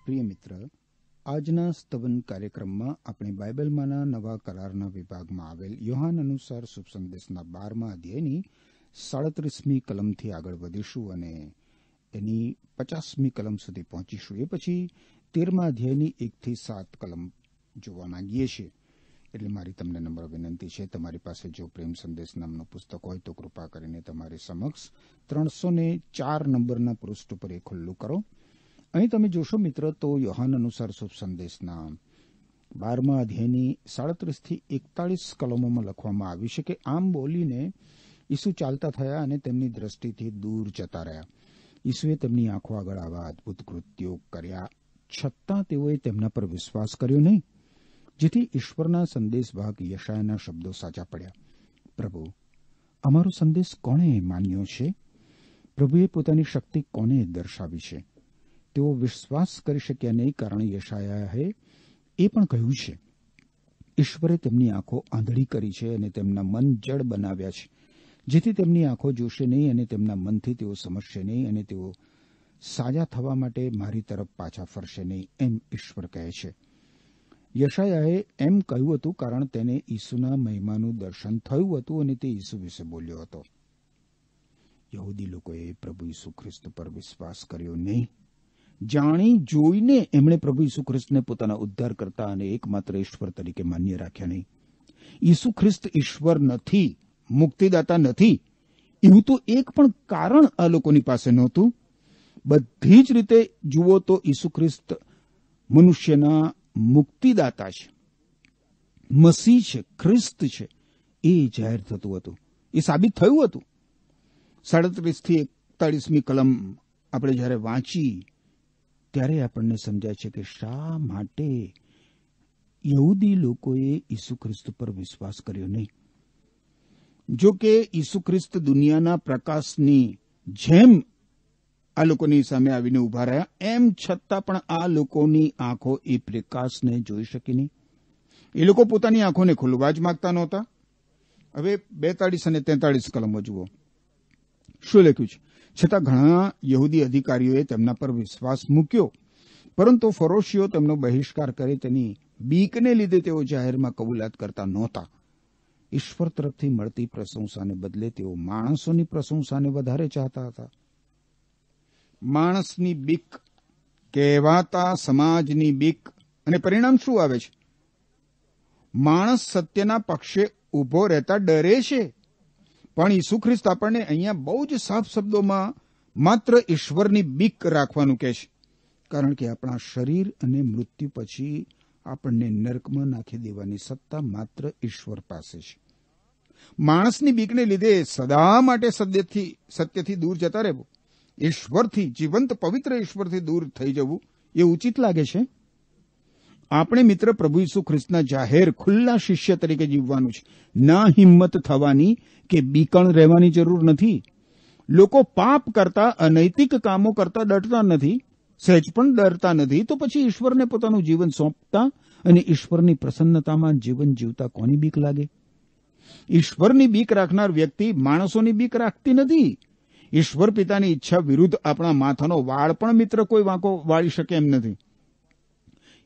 પ્રિય મિત્ર, આજના સ્તવન કાર્યક્રમમાં આપણે બાઇબલમાંના નવા કરારના વિભાગમાં આવેલ યોહાન અનુસાર શુભ સંદેશના 12મા અધ્યાયની 37મી કલમથી આગળ વધીશું અને એની 50મી કલમ સુધી પહોંચીશું. એ પછી 13મા અધ્યાયની 1 થી 7 કલમ જોવા માંગીએ છીએ. એટલે મારી તમને નમ્ર વિનંતી છે, તમારી પાસે જો પ્રેમ સંદેશ નામનું પુસ્તક હોય તો કૃપા કરીને તમારી સમક્ષ 304 નંબરના પૃષ્ઠ ઉપર એ ખુલ્લું કરો. અહીં તમે જોશો મિત્ર, તો યોહાન અનુસાર શુભ સંદેશના 12મા અધ્યાયની 37 થી 41 કલમોમાં લખવામાં આવ્યું છે કે આમ બોલીને ઈસુ ચાલતા થયા અને તેમની દ્રષ્ટિથી દૂર જતા રહ્યા. ઈસુએ તેમની આંખો આગળ આવા અદભુત કૃત્યો કર્યા છતાં તેઓએ તેમના પર વિશ્વાસ કર્યો નહીં, જેથી ઈશ્વરના સંદેશવાહક યશાયાના શબ્દો સાચા પડ્યા. પ્રભુ, અમારો સંદેશ કોણે માન્યો છે? પ્રભુએ પોતાની શક્તિ કોને દર્શાવી છે? તેઓ વિશ્વાસ કરી શક્યા નહીં, કારણ યશાયાએ એ પણ કહ્યું છે, ઈશ્વરે તેમની આંખો આંધળી કરી છે અને તેમના મન જડ બનાવ્યા છે, જેથી તેમની આંખો જોશે નહીં અને તેમના મનથી તેઓ સમજશે નહીં અને તેઓ સાજા થવા માટે મારી તરફ પાછા ફરશે નહીં, એમ ઈશ્વર કહે છે. યશાયાએ એમ કહ્યું હતું કારણ તેને ઈસુના મહિમાનું દર્શન થયું હતું અને તે ઈસુ વિશે બોલ્યો હતો. યહૂદી લોકોએ પ્રભુ ઈસુ ખ્રિસ્ત પર વિશ્વાસ કર્યો નહીં. જાણી જોઈને એમણે પ્રભુ ઈસુ ખ્રિસ્તને પોતાના ઉદ્ધાર કરતા અને એકમાત્ર ઈશ્વર તરીકે માન્ય રાખ્યા નહીં. ઈસુ ખ્રિસ્ત ઈશ્વર નથી, મુક્તિદાતા નથી, એવું તો એક પણ કારણ આ લોકોની પાસે નહોતું. બધી જ રીતે જુઓ તો ઈસુ ખ્રિસ્ત મનુષ્યના મુક્તિદાતા છે, મસીહ છે, ખ્રિસ્ત છે, એ જાહેર થતું હતું, એ સાબિત થયું હતું. 37 થી 41મી કલમ આપણે જ્યારે વાંચી ત્યારે આપણને સમજાય છે કે શા માટે યહૂદી લોકોએ ઈસુ ખ્રિસ્ત પર વિશ્વાસ કર્યો નહીં. જો કે ઈસુ ખ્રિસ્ત દુનિયાના પ્રકાશની જેમ આ લોકોની સામે આવીને ઉભા રહ્યા, એમ છતાં પણ આ લોકોની આંખો એ પ્રકાશને જોઈ શકી નહીં. એ લોકો પોતાની આંખોને ખોલવા જ માંગતા નહોતા. હવે 42 અને 43 કલમો જુઓ શું લખ્યું છે. છતાં ઘણા યહૂદી અધિકારીઓએ તેમના પર વિશ્વાસ મૂક્યો, પરંતુ ફરોશીઓ તેમનો બહિષ્કાર કરે તેની બીકને લીધે તેઓ જાહેરમાં કબૂલાત કરતા નહોતા. ઈશ્વર તરફથી મળતી પ્રશંસાને બદલે તેઓ માણસોની પ્રશંસાને વધારે ચાહતા હતા. માણસની બીક, કહેવાતા સમાજની બીક, અને પરિણામ શું આવે છે? માણસ સત્યના પક્ષે ઉભો રહેતા ડરે છે. પણ ઈસુ ખ્રિસ્ત આપણને અહીંયા બહુ જ સાફ શબ્દોમાં માત્ર ઈશ્વરની બીક રાખવાનું કહે છે, કારણ કે આપણા શરીર અને મૃત્યુ પછી આપણને નરકમાં નાખી દેવાની સત્તા માત્ર ઈશ્વર પાસે છે. માણસની બીકને લીધે સદા માટે સત્યથી દૂર જતા રહેવું, ઈશ્વરથી, જીવંત પવિત્ર ઈશ્વરથી દૂર થઈ જવું એ ઉચિત લાગે છે. આપણે મિત્ર પ્રભુ ઈસુ ખ્રિસ્તના જાહેર ખુલ્લા શિષ્ય તરીકે જીવવાનું છે. ના હિંમત થવાની કે બીકણ રહેવાની જરૂર નથી. લોકો પાપ કરતા, અનૈતિક કામો કરતા ડરતા નથી, સહેજ પણ ડરતા નથી. તો પછી ઈશ્વરને પોતાનું જીવન સોંપતા અને ઈશ્વરની પ્રસન્નતામાં જીવન જીવતા કોની બીક લાગે? ઈશ્વરની બીક રાખનાર વ્યક્તિ માણસોની બીક રાખતી નથી. ઈશ્વર પિતાની ઈચ્છા વિરુદ્ધ આપણા માથાનો વાળ પણ મિત્ર કોઈ વાંકો વાળી શકે એમ નથી.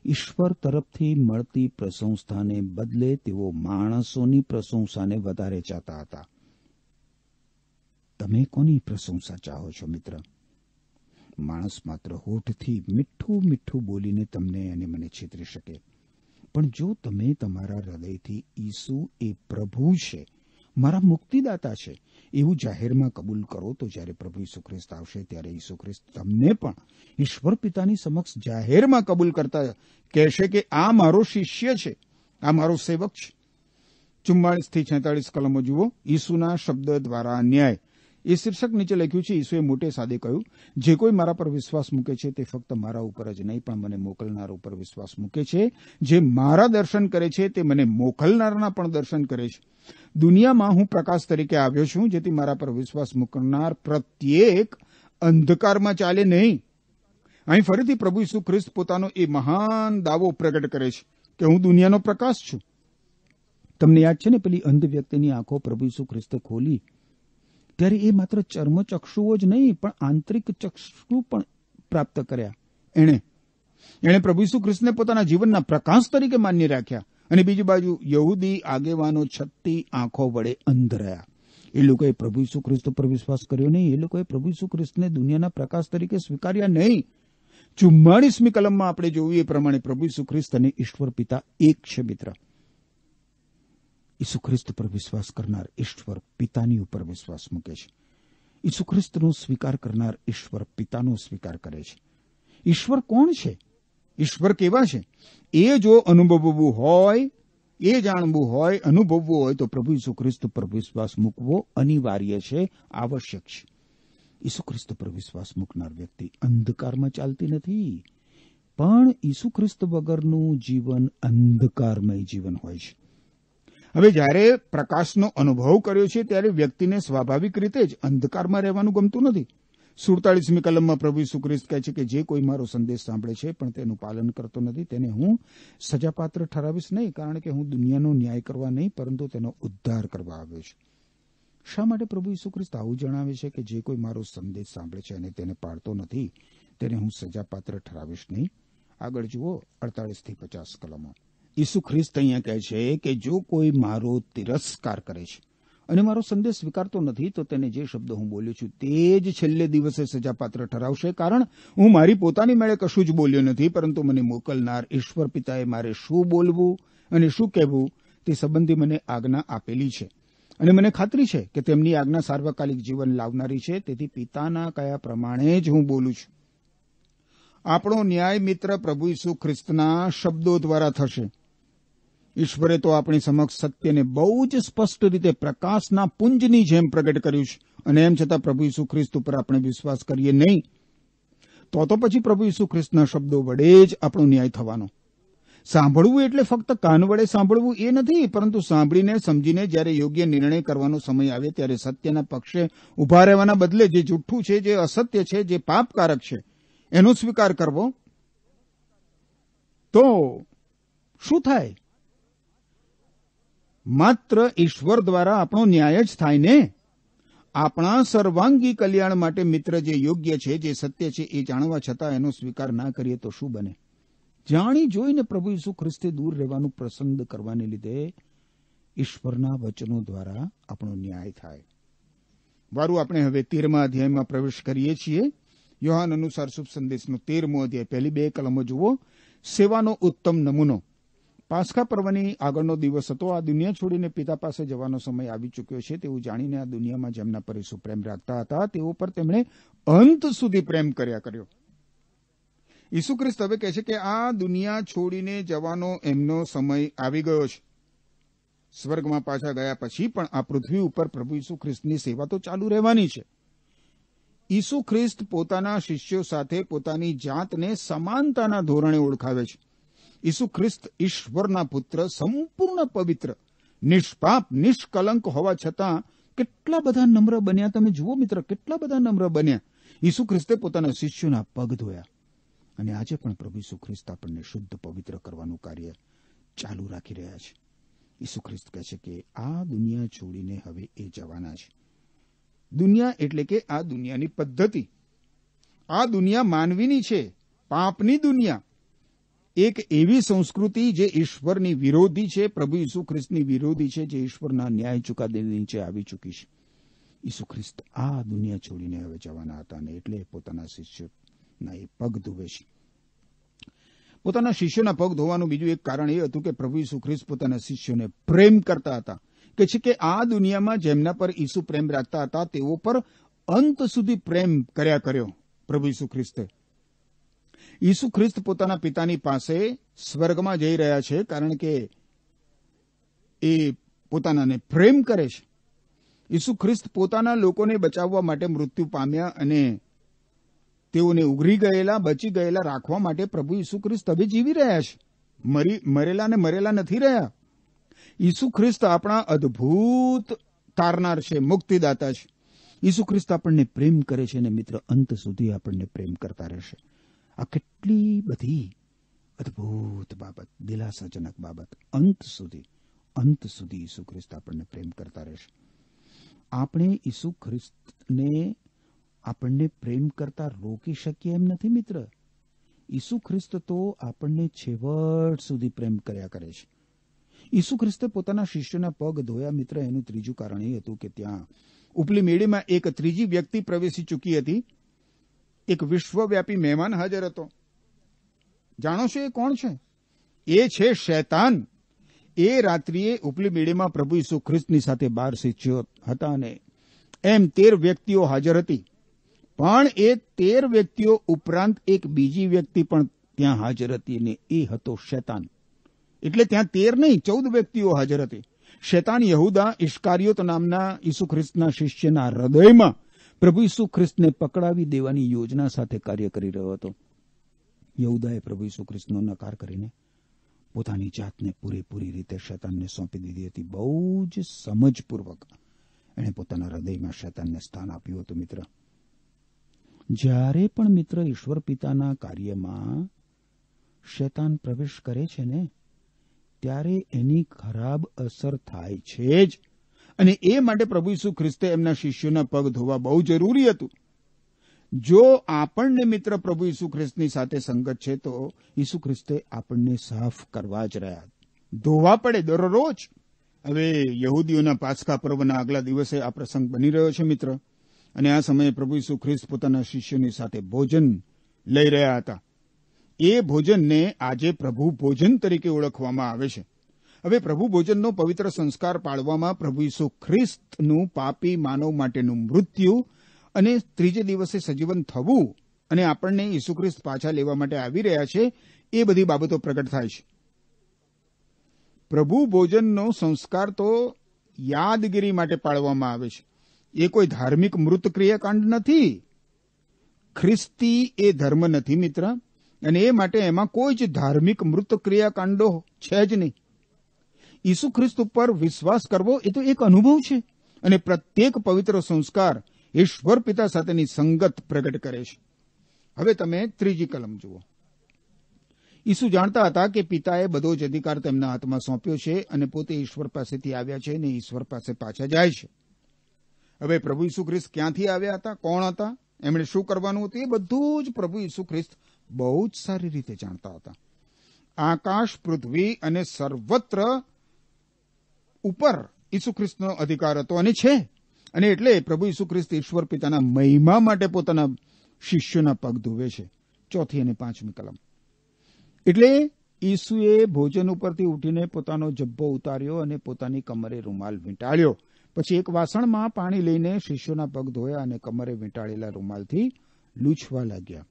ઈશ્વર તરફથી મળતી પ્રશંસાને બદલે તેઓ માણસોની પ્રશંસાને વધારે ચાહતા હતા. તમે કોની પ્રશંસા ચાહો છો મિત્ર? માણસ માત્ર હોઠથી મીઠું મીઠું બોલીને તમને અને મને છેતરી શકે, પણ જો તમે તમારા હૃદયથી ઈસુ એ પ્રભુ છે, મારા મુક્તિદાતા છે, એવું જાહેરમાં કબૂલ કરો, તો જ્યારે પ્રભુ ઈસુ ખ્રિસ્ત આવશે ત્યારે ઈસુ ખ્રિસ્ત તમને પણ ઈશ્વર પિતાની સમક્ષ જાહેરમાં કબૂલ કરતા કહેશે કે આ મારો શિષ્ય છે, આ મારો સેવક છે. 44 થી 46 કલમો જુઓ. ઈસુના શબ્દ દ્વારા ન્યાય, એ શીર્ષક નીચે લખ્યું છે. ઈસુએ મોટે સાદે કહ્યું, જે કોઈ મારા પર વિશ્વાસ મૂકે છે તે ફક્ત મારા ઉપર જ નહીં પણ મને મોકલનાર ઉપર વિશ્વાસ મૂકે છે. જે મારા દર્શન કરે છે તે મને મોકલનારના પણ દર્શન કરે છે. દુનિયામાં હું પ્રકાશ તરીકે આવ્યો છું, જેથી મારા પર વિશ્વાસ મૂકનાર પ્રત્યેક અંધકારમાં ચાલે નહીં. અહીં ફરીથી પ્રભુ ઈસુ ખ્રિસ્ત પોતાનો એ મહાન દાવો પ્રગટ કરે છે કે હું દુનિયાનો પ્રકાશ છું. તમને યાદ છે ને, પેલી અંધ વ્યક્તિની આંખો પ્રભુ ઈસુ ખ્રિસ્તે ખોલી ત્યારે એ માત્ર ચર્મચક્ષુઓ જ નહીં પણ આંતરિક ચક્ષુ પણ પ્રાપ્ત કર્યા એણે. એણે પ્રભુ ઈસુ ખ્રિસ્તને પોતાના જીવનના પ્રકાશ તરીકે માન્ય રાખ્યા. અને બીજી બાજુ યહૂદી આગેવાનો છતી આંખો વડે અંધ રહ્યા. એ લોકોએ પ્રભુ ઈસુ ખ્રિસ્ત પર વિશ્વાસ કર્યો નહીં. એ લોકોએ પ્રભુ ઈસુ ખ્રિસ્તને દુનિયાના પ્રકાશ તરીકે સ્વીકાર્યા નહીં. 44મી કલમમાં આપણે જોયું એ પ્રમાણે પ્રભુ ઈસુ ખ્રિસ્ત અને ઈશ્વર પિતા એક છે મિત્ર. ઈસુ ખ્રિસ્ત પર વિશ્વાસ કરનાર ઈશ્વર પિતાની ઉપર વિશ્વાસ મૂકે છે. ઈસુ ખ્રિસ્તનો સ્વીકાર કરનાર ઈશ્વર પિતાનો સ્વીકાર કરે છે. ઈશ્વર કોણ છે? ઈશ્વર કેવા છે? એ જો અનુભવવું હોય, એ જાણવું હોય, અનુભવવું હોય તો પ્રભુ ઈસુ ખ્રિસ્ત પર વિશ્વાસ મૂકવો અનિવાર્ય છે, આવશ્યક છે. ઈસુ ખ્રિસ્ત પર વિશ્વાસ મૂકનાર વ્યક્તિ અંધકારમાં ચાલતી નથી, પણ ઈસુ ખ્રિસ્ત વગરનું જીવન અંધકારમય જીવન હોય છે. હવે જ્યારે પ્રકાશનો અનુભવ કર્યો છે ત્યારે વ્યક્તિને સ્વાભાવિક રીતે જ અંધકારમાં રહેવાનું ગમતું નથી. 47મી કલમમાં પ્રભુ ઈસુ ખ્રિસ્ત કહે છે કે જે કોઈ મારો સંદેશ સાંભળે છે પણ તેનું પાલન કરતો નથી તેને હું સજાપાત્ર ઠરાવીશ નહીં, કારણ કે હું દુનિયાનો ન્યાય કરવા નહીં પરંતુ તેનો ઉદ્ધાર કરવા આવ્યો છું. શા માટે પ્રભુ ઈસુ ખ્રિસ્ત આવું જણાવે છે કે જે કોઈ મારો સંદેશ સાંભળે છે અને તેને પાળતો નથી તેને હું સજાપાત્ર ઠરાવીશ નહીં? આગળ જુઓ 48 થી 50 કલમો. ઈસુ ખ્રિસ્ત અહીંયા કહે છે કે જો કોઈ મારો તિરસ્કાર કરે છે અને મારો સંદેશ સ્વીકારતો નથી તો તેને જે શબ્દો હું બોલ્યો છું તે જ છેલ્લે દિવસે સજાપાત્ર ઠરાવશે, કારણ હું મારી પોતાની મેળે કશું જ બોલ્યો નથી, પરંતુ મને મોકલનાર ઈશ્વર પિતાએ મારે શું બોલવું અને શું કહેવું તે સંબંધી મને આજ્ઞા આપેલી છે. અને મને ખાતરી છે કે તેમની આજ્ઞા સાર્વકાલિક જીવન લાવનારી છે, તેથી પિતાના કયા પ્રમાણે જ હું બોલું છું. આપણો ન્યાય મિત્ર પ્રભુ ઈસુ ખ્રિસ્તના શબ્દો દ્વારા થશે. ઈશ્વરે તો આપણી સમક્ષ સત્યને બહુ જ સ્પષ્ટ રીતે પ્રકાશના પુંજની જેમ પ્રગટ કર્યું છે, અને એમ છતાં પ્રભુ ઈસુ ખ્રિસ્ત ઉપર આપણે વિશ્વાસ કરીએ નહીં તો પછી પ્રભુ ઈસુ ખ્રિસ્તના શબ્દો વડે જ આપણો ન્યાય થવાનો. સાંભળવું એટલે ફક્ત કાન વડે સાંભળવું એ નથી, પરંતુ સાંભળીને સમજીને જ્યારે યોગ્ય નિર્ણય કરવાનો સમય આવે ત્યારે સત્યના પક્ષે ઉભા રહેવાના બદલે જે જૂઠ્ઠું છે, જે અસત્ય છે, જે પાપકારક છે એનો સ્વીકાર કરવો. તો શું થાય? માત્ર ઈશ્વર દ્વારા આપણો ન્યાય જ થાય ને. આપણા સર્વાંગી કલ્યાણ માટે મિત્ર જે યોગ્ય છે, જે સત્ય છે એ જાણવા છતાં એનો સ્વીકાર ના કરીએ તો શું બને? જાણી જોઈને પ્રભુ ઈસુ ખ્રિસ્તે દૂર રહેવાનું પસંદ કરવાને લીધે ઈશ્વરના વચનો દ્વારા આપણો ન્યાય થાય. વારું આપણે હવે 13મા અધ્યાયમાં પ્રવેશ કરીએ છીએ. યોહાન અનુસાર શુભ સંદેશનો 13મો અધ્યાય, પહેલી 2 કલમો જુઓ. સેવાનો ઉત્તમ નમૂનો. પાસ્કા પર્વની આગળનો દિવસ હતો. આ દુનિયા છોડીને પિતા પાસે જવાનો સમય આવી ચૂક્યો છે તેવું જાણીને આ દુનિયામાં જેમના પર ઈસુ પ્રેમ રાખતા હતા તેઓ પર તેમણે અંત સુધી પ્રેમ કર્યો. ઈસુ ખ્રિસ્ત હવે કહે છે કે આ દુનિયા છોડીને જવાનો એમનો સમય આવી ગયો છે. સ્વર્ગમાં પાછા ગયા પછી પણ આ પૃથ્વી ઉપર પ્રભુ ઈસુ ખ્રિસ્તની સેવા તો ચાલુ રહેવાની છે. ઈસુ ખ્રિસ્ત પોતાના શિષ્યો સાથે પોતાની જાતને સમાનતાના ધોરણે ઓળખાવે છે. ઈસુ ખ્રિસ્ત ઈશ્વરના પુત્ર, સંપૂર્ણ પવિત્ર, નિષ્પાપ, નિષ્કલંક હોવા છતાં કેટલા બધા નમ્ર બન્યા. તમે જુઓ મિત્ર, કેટલા બધા નમ્ર બન્યા. ઈસુ ખ્રિસ્તે પોતાના શિષ્યોના પગ ધોયા. અને આજે પણ પ્રભુ ઈસુ ખ્રિસ્ત આપણને શુદ્ધ પવિત્ર કરવાનું કાર્ય ચાલુ રાખી રહ્યા છે. ઈસુ ખ્રિસ્ત કહે છે કે આ દુનિયા છોડીને હવે એ જવાના છે. દુનિયા એટલે કે આ દુનિયાની પદ્ધતિ. આ દુનિયા માનવીની છે, પાપની દુનિયા. એક એવી સંસ્કૃતિ જે ઈશ્વરની વિરોધી છે, પ્રભુ ઈસુ ખ્રિસ્તની વિરોધી છે, જે ઈશ્વરના ન્યાય ચુકાદાની નીચે આવી ચૂકી છે. ઈસુ ખ્રિસ્ત આ દુનિયા છોડીને હવે જવાના હતા અને એટલે પોતાના શિષ્યોના એ પગ ધોવે છે. પોતાના શિષ્યોના પગ ધોવાનું બીજું એક કારણ એ હતું કે પ્રભુ ઈસુ ખ્રિસ્ત પોતાના શિષ્યોને પ્રેમ કરતા હતા. કે છે કે આ દુનિયામાં જેમના પર ઈસુ પ્રેમ રાખતા હતા તેઓ પર અંત સુધી પ્રેમ કર્યો પ્રભુ ઈસુ ખ્રિસ્તે. ઈસુ ખ્રિસ્ત પોતાના પિતાની પાસે સ્વર્ગમાં જઈ રહ્યા છે કારણ કે એ પોતાનાને પ્રેમ કરે છે. ઈસુ ખ્રિસ્ત પોતાના લોકોને બચાવવા માટે મૃત્યુ પામ્યા અને તેઓને ઉઘરી ગયેલા, બચી ગયેલા રાખવા માટે પ્રભુ ઈસુ ખ્રિસ્ત હવે જીવી રહ્યા છે. મરેલા નથી રહ્યા. ઈસુ ખ્રિસ્ત આપણા અદ્ભુત તારનાર છે, મુક્તિદાતા છે. ઈસુ ખ્રિસ્ત આપણને પ્રેમ કરે છે અને મિત્ર અંત સુધી આપણને પ્રેમ કરતા રહેશે. આ કેટલી બધી અદ્ભુત બાબત, દિલાસાજનક બાબત. અંત સુધી ઈસુ ખ્રિસ્ત આપણને પ્રેમ કરતા રહેશે. આપણે ઈસુ ખ્રિસ્તને આપણને પ્રેમ કરતા રોકી શકીએ એમ નથી મિત્ર. ઈસુ ખ્રિસ્ત તો આપણને છેવટ સુધી પ્રેમ કર્યા કરે છે. ઈસુ ખ્રિસ્તે પોતાના શિષ્યોના પગ ધોયા. મિત્ર, એનું ત્રીજું કારણ એ હતું કે ત્યાં ઉપલી મેળીમાં એક ત્રીજી વ્યક્તિ પ્રવેશી ચૂકી હતી. એક વિશ્વવ્યાપી મહેમાન હાજર હતો. જાણો છો એ કોણ છે? એ છે શૈતાન. એ રાત્રિએ ઉપલી મેળીમાં પ્રભુ ઈસુ ખ્રિસ્તની સાથે 12 શિષ્યો હતા અને એમ 13 વ્યક્તિઓ હાજર હતી. પણ એ 13 વ્યક્તિઓ ઉપરાંત એક બીજી વ્યક્તિ પણ ત્યાં હાજર હતી અને એ હતો શૈતાન. એટલે ત્યાં 13 નહીં, 14 વ્યક્તિઓ હાજર હતી. શૈતાન યહૂદા ઇસ્કારિયોત નામના ઈસુ ખ્રિસ્તના શિષ્યના હૃદયમાં પ્રભુ ઈસુ ખ્રિસ્તને પકડાવી દેવાની યોજના સાથે કાર્ય કરી રહ્યો હતો. યહૂદાએ પ્રભુ ઈસુ ખ્રિસ્તનો નકાર કરીને પોતાની જાતને પૂરેપૂરી રીતે શૈતાનને સોંપી દીધી હતી. બહુ જ સમજપૂર્વક એણે પોતાના હૃદયમાં શૈતાનને સ્થાન આપ્યું હતું. મિત્ર, જ્યારે પણ મિત્ર ઈશ્વર પિતાના કાર્યમાં શૈતાન પ્રવેશ કરે છે ને, ત્યારે એની ખરાબ અસર થાય છે જ. અને એ માટે પ્રભુ ઈસુ ખ્રિસ્તે એમના શિષ્યોના પગ ધોવા બહુ જરૂરી હતું. જો આપણને મિત્ર પ્રભુ ઈસુ ખ્રિસ્તની સાથે સંગત છે તો ઈસુ ખ્રિસ્તે આપણને સાફ કરવા જ રહ્યા, ધોવા પડે દરરોજ. હવે યહૂદીઓના પાસ્કા પર્વના આગલા દિવસે આ પ્રસંગ બની રહ્યો છે મિત્ર, અને આ સમયે પ્રભુ ઈસુ ખ્રિસ્ત પોતાના શિષ્યોની સાથે ભોજન લઈ રહ્યા હતા. એ ભોજનને આજે પ્રભુ ભોજન તરીકે ઓળખવામાં આવે છે. હવે પ્રભુ ભોજનનો પવિત્ર સંસ્કાર પાળવામાં પ્રભુ ઈસુ ખ્રિસ્તનું પાપી માનવ માટેનું મૃત્યુ અને ત્રીજે દિવસે સજીવન થવું અને આપણને ઈસુ ખ્રિસ્ત પાછા લેવા માટે આવી રહ્યા છે, એ બધી બાબતો પ્રગટ થાય છે. પ્રભુ ભોજનનો સંસ્કાર તો યાદગીરી માટે પાળવામાં આવે છે. એ કોઈ ધાર્મિક મૃત ક્રિયાકાંડ નથી. ખ્રિસ્તી એ ધર્મ નથી મિત્ર, અને એ માટે એમાં કોઈ જ ધાર્મિક મૃત ક્રિયાકાંડો છે જ નહીં. ઈસુ ખ્રિસ્ત ઉપર વિશ્વાસ કરવો એ તો એક અનુભવ છે, અને પ્રત્યેક પવિત્ર સંસ્કાર ઈશ્વર પિતા સાથેની સંગત પ્રગટ કરે છે. હવે તમે ત્રીજી કલમ જુઓ. ઈસુ જાણતા હતા કે પિતાએ બધો જ અધિકાર તેમના હાથમાં સોંપ્યો છે અને પોતે ઈશ્વર પાસેથી આવ્યા છે અને ઈશ્વર પાસે પાછા જાય છે. હવે પ્રભુ ઈસુ ખ્રિસ્ત ક્યાંથી આવ્યા હતા, કોણ હતા, એમણે શું કરવાનું હતું, એ બધું જ પ્રભુ ઈસુ ખ્રિસ્ત બહુ જ સારી રીતે જાણતા હતા. આકાશ, પૃથ્વી અને સર્વત્ર ઉપર ઈસુ ખ્રિસ્તનો અધિકાર હતો અને છે. અને એટલે પ્રભુ ઈસુ ખ્રિસ્ત ઈશ્વર પિતાના મહિમા માટે પોતાના શિષ્યોના પગ ધોવે છે. 4 અને 5 કલમ. એટલે ઈસુએ ભોજન ઉપરથી ઉઠીને પોતાનો જબ્બો ઉતાર્યો અને પોતાની કમરે રૂમાલ વીંટાળ્યો. પછી એક વાસણમાં પાણી લઈને શિષ્યોના પગ ધોયા અને કમરે વીંટાળેલા રૂમાલથી લૂછવા લાગ્યા.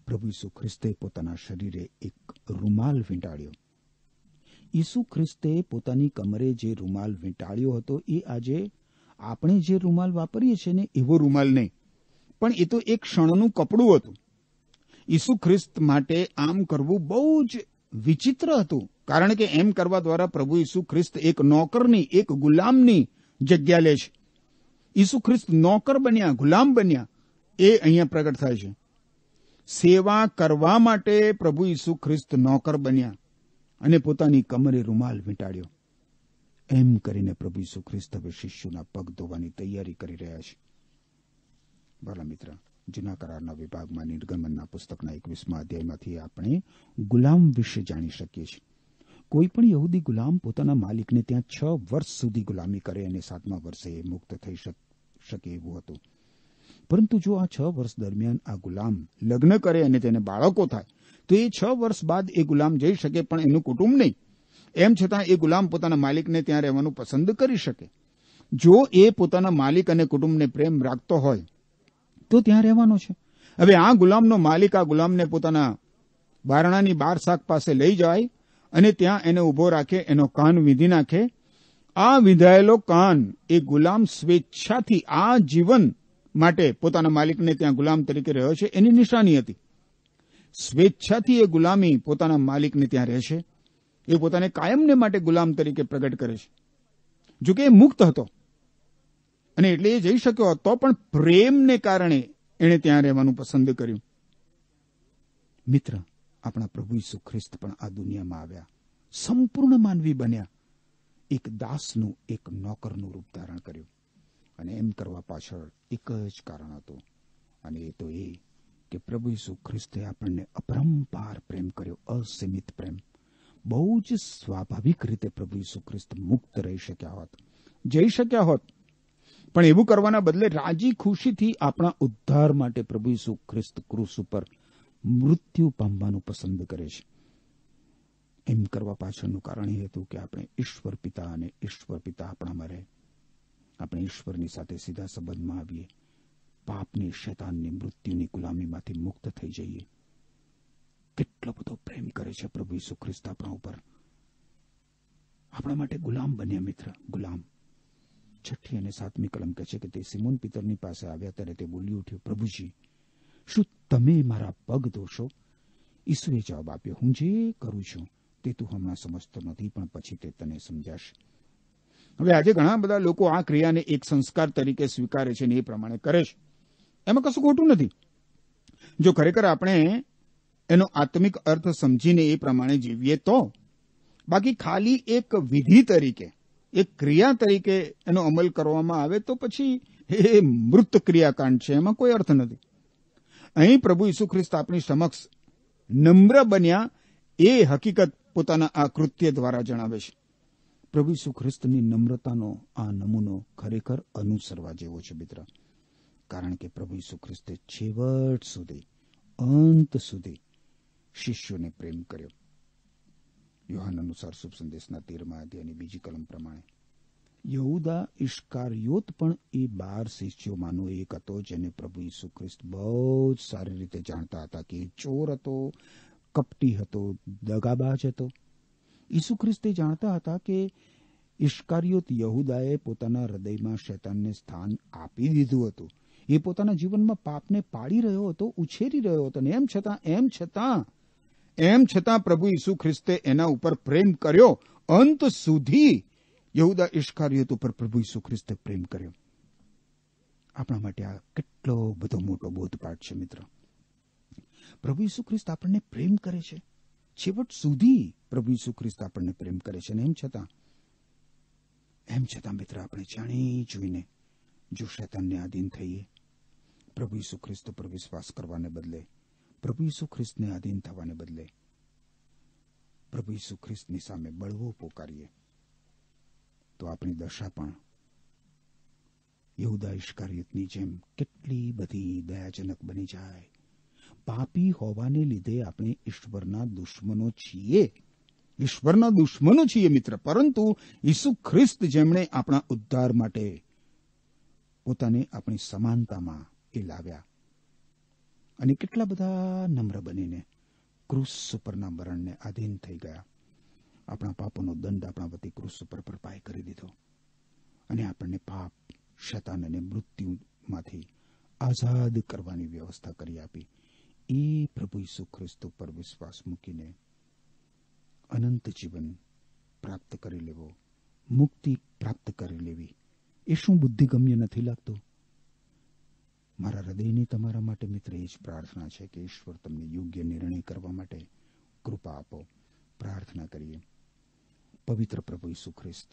પ્રભુ ઈસુ ખ્રિસ્તે પોતાના શરીરે એક રૂમાલ વીંટાળ્યો. ઈસુ ખ્રિસ્તે પોતાની કમરે જે રૂમાલ વીંટાળ્યો હતો એ આજે આપણે જે રૂમાલ વાપરીએ છીએ ને એવો રૂમાલ નહીં, પણ એ તો એક ક્ષણનું કપડું હતું. ઈસુ ખ્રિસ્ત માટે આમ કરવું બહુ જ વિચિત્ર હતું, કારણ કે એમ કરવા દ્વારા પ્રભુ ઈસુ ખ્રિસ્ત એક નોકરની, એક ગુલામની જગ્યા લે છે. ઈસુ ખ્રિસ્ત નોકર બન્યા, ગુલામ બન્યા, એ અહીંયા પ્રગટ થાય છે. સેવા કરવા માટે પ્રભુ ઈસુ ખ્રિસ્ત નોકર બન્યા અને પોતાની કમરે રૂમાલ વીંટાળ્યો. એમ કરીને પ્રભુ ઈસુ ખ્રિસ્ત હવે શિષ્યોના પગ ધોવાની તૈયારી કરી રહ્યા છે. ભલા મિત્ર, જૂના કરારના વિભાગમાં નિર્ગમનના પુસ્તકના 21મા અધ્યાયમાંથી આપણે ગુલામ વિશે જાણી શકીએ છીએ. કોઈ પણ યહૂદી ગુલામ પોતાના માલિકને ત્યાં 6 વર્ષ સુધી ગુલામી કરે અને 7મા વર્ષે એ મુક્ત થઈ શકે એવું હતું. પરંતુ જો આ 6 વર્ષ દરમિયાન આ ગુલામ લગ્ન કરે અને તેને બાળકો થાય તો એ 6 વર્ષ બાદ એ ગુલામ જઈ શકે, પણ એનું કુટુંબ નહીં. એમ છતાં એ ગુલામ પોતાના માલિકને ત્યાં રહેવાનું પસંદ કરી શકે. જો એ પોતાના માલિક અને કુટુંબને પ્રેમ રાખતો હોય તો ત્યાં રહેવાનો છે. હવે આ ગુલામનો માલિક આ ગુલામને પોતાના બારણાની 12 શાખ પાસે લઈ જાય અને ત્યાં એને ઉભો રાખે, એનો કાન વીંધી નાખે. આ વિંધાયેલો કાન એ ગુલામ સ્વેચ્છાથી આ જીવન માટે પોતાના માલિકને ત્યાં ગુલામ તરીકે રહ્યો છે એની નિશાની હતી. સ્વેચ્છાથી એ ગુલામી પોતાના માલિકને ત્યાં રહેશે. એ પોતાને કાયમને માટે ગુલામ તરીકે પ્રગટ કરે છે. જોકે એ મુક્ત હતો અને એટલે એ જઈ શક્યો હતો, પણ પ્રેમને કારણે એણે ત્યાં રહેવાનું પસંદ કર્યું. મિત્ર, આપણા પ્રભુ ઈસુ ખ્રિસ્ત પણ આ દુનિયામાં આવ્યા, સંપૂર્ણ માનવી બન્યા, એક દાસનું, એક નોકરનું રૂપ ધારણ કર્યું. અને એમ કરવા પાછળ એક જ કારણ હતું, અને એ તો એ કે પ્રભુ ઈસુ ખ્રિસ્તે આપણને અપરંપાર પ્રેમ કર્યો, અસીમિત પ્રેમ. બહુ જ સ્વાભાવિક રીતે પ્રભુ ઈસુ ખ્રિસ્ત મુક્ત રહી શક્યા હોત, જઈ શક્યા હોત, પણ એવું કરવાના બદલે રાજી ખુશીથી આપણા ઉદ્ધાર માટે પ્રભુ ઈસુ ખ્રિસ્ત ક્રૂસ ઉપર મૃત્યુ પામવાનું પસંદ કરે છે. એમ કરવા પાછળનું કારણ એ હતું કે આપણે ઈશ્વર પિતા અને ઈશ્વર પિતા આપણામાં રહે, આપણે ઈશ્વરની સાથે સીધા સંબંધમાં આવીએ, પાપની, શૈતાનની, મૃત્યુની ગુલામીમાંથી મુક્ત થઈ જઈએ. કેટલો બધો પ્રેમ કરે છે પ્રભુ ઈસુ ખ્રિસ્ત આપણા ઉપર. આપણા માટે ગુલામ બન્યા મિત્ર, ગુલામ. 6ઠ્ઠી અને 7મી કલમ કહે છે કે તે સિમોન પિતરની પાસે આવ્યા ત્યારે તે બોલી ઉઠ્યો, પ્રભુજી, શું તમે મારા પગ ધોશો? ઈસુએ જવાબ આપ્યો, હું જે કરું છું તે તું હમણાં સમજતો નથી, પણ પછી તે તને સમજાશે. હવે આજે ઘણા બધા લોકો આ ક્રિયાને એક સંસ્કાર તરીકે સ્વીકારે છે અને એ પ્રમાણે કરે છે. એમાં કશું ખોટું નથી, જો ખરેખર આપણે એનો આત્મિક અર્થ સમજીને એ પ્રમાણે જીવીએ તો. બાકી ખાલી એક વિધિ તરીકે, એક ક્રિયા તરીકે એનો અમલ કરવામાં આવે તો પછી એ મૃત ક્રિયાકાંડ છે, એમાં કોઈ અર્થ નથી. અહીં પ્રભુ ઈસુ ખ્રિસ્ત આપણી સમક્ષ નમ્ર બન્યા એ હકીકત પોતાના આ કૃત્ય દ્વારા જણાવે છે. પ્રભુ ઈસુ ખ્રિસ્તની નમ્રતાનો આ નમૂનો ખરેખર અનુસરવા જેવો છે મિત્ર, કારણ કે પ્રભુ ઈસુ ખ્રિસ્તે છેવટ સુધી, અંત સુધી શિષ્યોને પ્રેમ કર્યો. યોહાન અનુસાર શુભ સંદેશના 13મા અધ્યાયની 2જી કલમ પ્રમાણે યહૂદા ઇસ્કારિયોત પણ એ 12 શિષ્યોમાંનો એક હતો, જેને પ્રભુ ઈસુ ખ્રિસ્ત બહુ જ સારી રીતે જાણતા હતા કે ચોર હતો, કપટી હતો, દગાબાજ હતો. ઈસુ ખ્રિસ્તે જાણતા હતા કે ઇસ્કારિયોત યહૂદાએ પોતાના હૃદયમાં શૈતાનને સ્થાન આપી દીધું હતું. એ પોતાના જીવનમાં પાપને પાળી રહ્યો હતો, ઉછેરી રહ્યો હતો, અને એમ છતાં પ્રભુ ઈસુ ખ્રિસ્તે એના ઉપર પ્રેમ કર્યો. અંત સુધી યહૂદા ઇસ્કારિયોત ઉપર પ્રભુ ઈસુ ખ્રિસ્તે પ્રેમ કર્યો. આપણા માટે આ કેટલો બધો મોટો બોધપાઠ છે મિત્ર. પ્રભુ ઈસુ ખ્રિસ્ત આપણને પ્રેમ કરે છે, છેવટ સુધી પ્રભુ ઈસુ ખ્રિસ્ત આપણને પ્રેમ કરે છે. અને એમ છતાં મિત્ર, આપણે જાણી જોઈને જો શૈતાનને આધીન થઈએ, પ્રભુ ઈસુ ખ્રિસ્ત પર વિશ્વાસ કરવાને બદલે, પ્રભુ ઈસુ ખ્રિસ્તને આધીન થવાને બદલે પ્રભુ ઈસુ ખ્રિસ્તની સામે બળવો પોકારીએ, તો આપણી દશા પણ યહૂદા ઇસ્કારિયોતની જેમ કેટલી બધી દયાજનક બની જાય. પાપી હોવાને લીધે આપણે ઈશ્વરના દુશ્મનો છીએ મિત્ર, પરંતુ ઈસુ ખ્રિસ્ત જેમણે આપણા ઉદ્ધાર માટે પોતાને આપણી સમાનતામાં એ લાવ્યા અને કેટલા બધા નમ્ર બનીને ક્રૂસ ઉપરના મરણને આધીન થઈ ગયા. આપણા પાપોનો દંડ આપણા વતી ક્રૂસ ઉપર ભરપાઈ કરી દીધો અને આપણને પાપ, શૈતાન અને મૃત્યુમાંથી આઝાદ કરવાની વ્યવસ્થા કરી આપી. એ પ્રભુ ઈસુ ખ્રિસ્ત ઉપર વિશ્વાસ મૂકીને અનંત જીવન પ્રાપ્ત કરી લેવો, મુક્તિ પ્રાપ્ત કરી લેવી, એ શું બુદ્ધિગમ્ય નથી લાગતું? મારા હૃદયની તમારા માટે મિત્ર એ જ પ્રાર્થના છે કે ઈશ્વર તમને યોગ્ય નિર્ણય કરવા માટે કૃપા આપો. પ્રાર્થના કરીએ. પવિત્ર પ્રભુ ઈસુ ખ્રિસ્ત,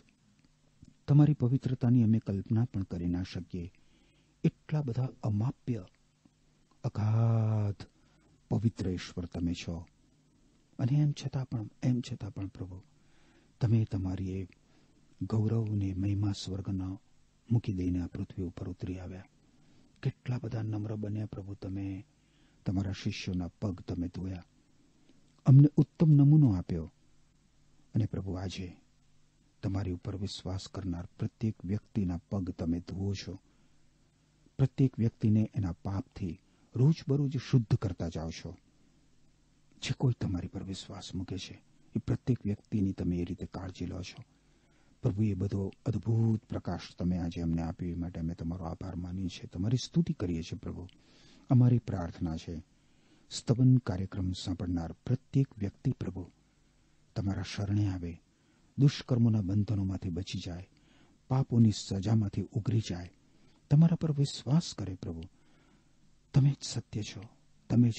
તમારી પવિત્રતાની અમે કલ્પના પણ કરી ના શકીએ. એટલા બધા અમાપ્ય, અગાધ પવિત્ર ઈશ્વર તમે છો. અને એમ છતાં પણ પ્રભુ, તમે તમારી એ ગૌરવને મહિમા સ્વર્ગના મૂકી દઈને આ પૃથ્વી ઉપર ઉતરી આવ્યા. કેટલા બધા નમ્ર બન્યા પ્રભુ. તમે તમારા શિષ્યોના પગ તમે ધોયા, અમને ઉત્તમ નમૂનો આપ્યો. અને પ્રભુ, આજે તમારી ઉપર વિશ્વાસ કરનાર પ્રત્યેક વ્યક્તિના પગ તમે ધુઓ છો. પ્રત્યેક વ્યક્તિને એના પાપથી રોજબરોજ શુદ્ધ કરતા જાઓ છો. જે કોઈ તમારી પર વિશ્વાસ મૂકે છે એ પ્રત્યેક વ્યક્તિની તમે એ રીતે કાળજી લો છો. પ્રભુ, એ બધો અદ્ભુત પ્રકાશ તમે આજે અમને આપ્યો એ માટે અમે તમારો આભાર માનીએ છીએ, તમારી સ્તુતિ કરીએ છીએ. પ્રભુ, અમારી પ્રાર્થના છે સ્તવન કાર્યક્રમ સાંભળનાર પ્રત્યેક વ્યક્તિ પ્રભુ તમારા શરણે આવે, દુષ્કર્મોના બંધનોમાંથી બચી જાય, પાપોની સજામાંથી ઉગરી જાય, તમારા પર વિશ્વાસ કરે. પ્રભુ, તમે જ સત્ય છો, તમે જ